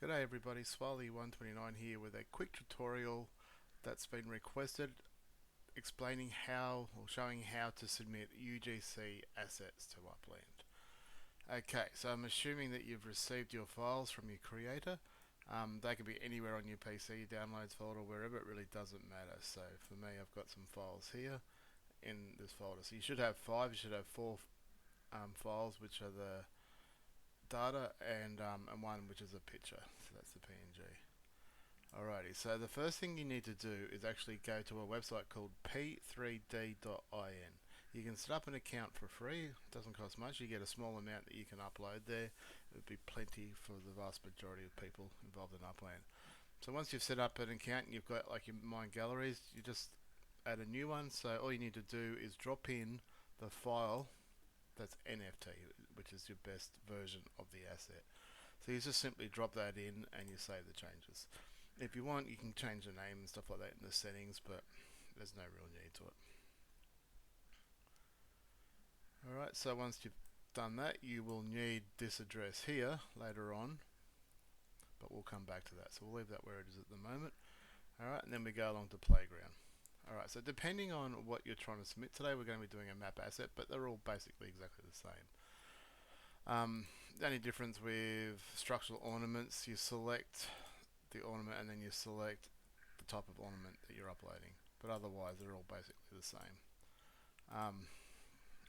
G'day everybody, Swally129 here with a quick tutorial that's been requested explaining how or showing how to submit UGC assets to Upland. Okay, so I'm assuming that you've received your files from your creator. They can be anywhere on your PC, downloads folder, wherever, it really doesn't matter. So for me, I've got some files here in this folder. So you should have five, you should have four files, which are the data and one which is a picture, so that's the PNG. Alrighty, so the first thing you need to do is actually go to a website called p3d.in. You can set up an account for free, it doesn't cost much, you get a small amount that you can upload there. It would be plenty for the vast majority of people involved in Upland. So once you've set up an account and you've got like your My Galleries, you just add a new one. So all you need to do is drop in the file that's NFT, which is your best version of the asset. So you just simply drop that in and you save the changes. If you want, you can change the name and stuff like that in the settings, but there's no real need to it. Alright, so once you've done that, you will need this address here later on, but we'll come back to that. So we'll leave that where it is at the moment. Alright, and then we go along to Playground. Alright, so depending on what you're trying to submit today, we're going to be doing a map asset, but they're all basically exactly the same. The only difference with structural ornaments, you select the ornament and then you select the type of ornament that you're uploading, but otherwise they're all basically the same.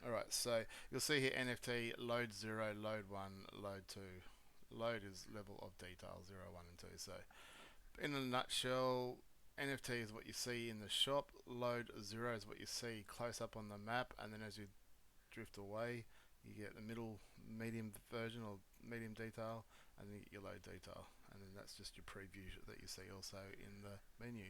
Alright, so you'll see here NFT, load 0, load 1, load 2. Load is level of detail 0, 1 and 2. So in a nutshell, NFT is what you see in the shop, load 0 is what you see close up on the map, and then as you drift away you get the medium version or medium detail, and then you get your low detail, and then that's just your preview that you see also in the menu.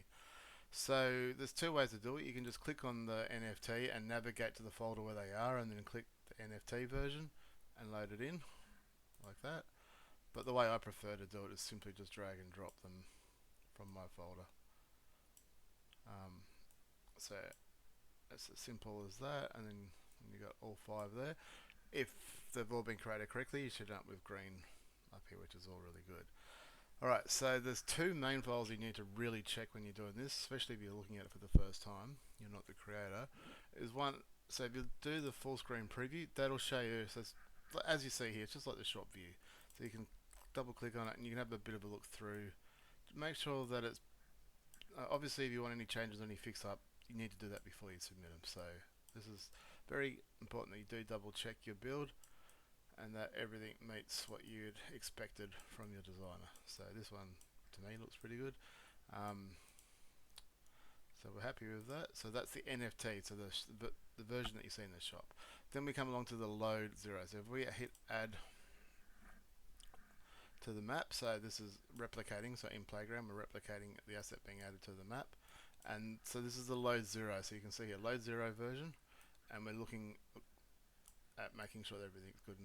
So there's two ways to do it. You can just click on the NFT and navigate to the folder where they are, and then click the NFT version and load it in like that. But the way I prefer to do it is simply just drag and drop them from my folder. So it's as simple as that, and then you got all 5 there. If they've all been created correctly, you should end up with green up here, which is all really good. Alright, so there's 2 main files you need to really check when you're doing this, especially if you're looking at it for the first time, you're not the creator. Is one, so if you do the full screen preview, that'll show you, so as you see here, it's just like the shop view. So you can double click on it and you can have a bit of a look through. Make sure that it's, obviously if you want any changes or any fix up, you need to do that before you submit them. So this is very important that you do double check your build and that everything meets what you'd expected from your designer. So this one to me looks pretty good. So we're happy with that. So that's the NFT, so the version that you see in the shop. Then we come along to the load 0. So if we hit add to the map, so this is replicating, so in Playground we're replicating the asset being added to the map, and so this is the load 0, so you can see here load 0 version, and we're looking at making sure that everything's good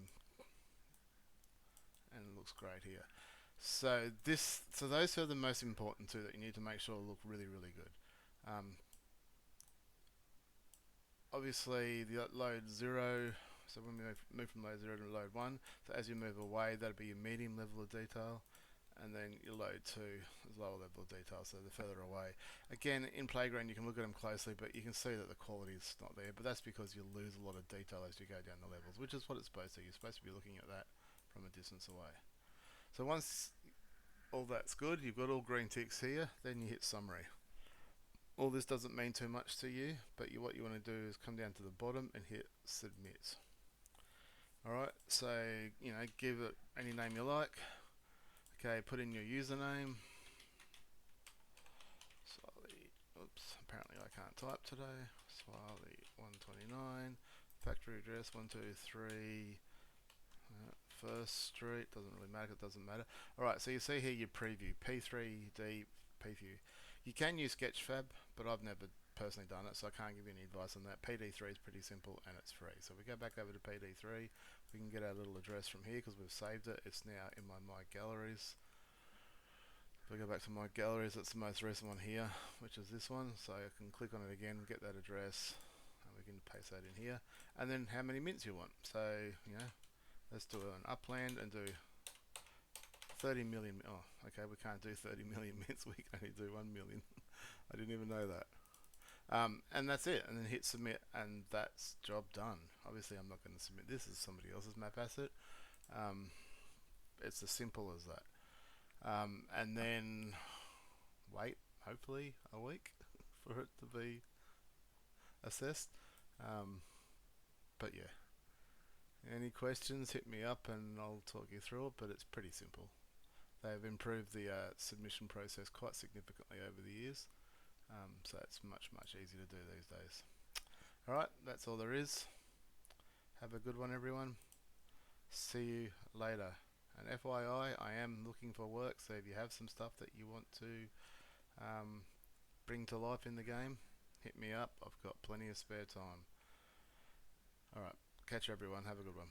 and it looks great here. So those are the most important two that you need to make sure look really, really good. Obviously the load 0, so when we move from load 0 to load 1, so as you move away that'll be your medium level of detail, and then your load 2 is lower level of detail, so the further away. Again, in Playground you can look at them closely, but you can see that the quality is not there, but that's because you lose a lot of detail as you go down the levels, which is what it's supposed to. You're supposed to be looking at that from a distance away. So once all that's good, you've got all green ticks here, then you hit summary. All this doesn't mean too much to you, but what you want to do is come down to the bottom and hit submit. Alright, so give it any name you like. Okay, put in your username. Swally, oops, apparently I can't type today. Swally129. Factory address 123 First Street. Doesn't really matter, it doesn't matter. Alright, so you see here your preview, P3D preview. You can use Sketchfab, but I've never personally done it, so I can't give you any advice on that. PD3 is pretty simple and it's free. So we go back over to PD3, we can get our little address from here because we've saved it. It's now in my galleries. If I go back to my galleries, it's the most recent one here, which is this one. So I can click on it again, get that address, and we can paste that in here. And then how many mints you want. So let's do an Upland and do 30 million. Oh, okay, we can't do 30 million minutes. We can only do 1 million. I didn't even know that. And that's it. And then hit submit, and that's job done. Obviously, I'm not going to submit this as somebody else's map asset. It's as simple as that. And then wait, hopefully, a week for it to be assessed. But yeah, any questions, hit me up and I'll talk you through it, but it's pretty simple. They've improved the submission process quite significantly over the years, so it's much easier to do these days. Alright, that's all there is. Have a good one, everyone. See you later. And FYI, I am looking for work, so if you have some stuff that you want to bring to life in the game, hit me up. I've got plenty of spare time. Alright, catch you everyone. Have a good one.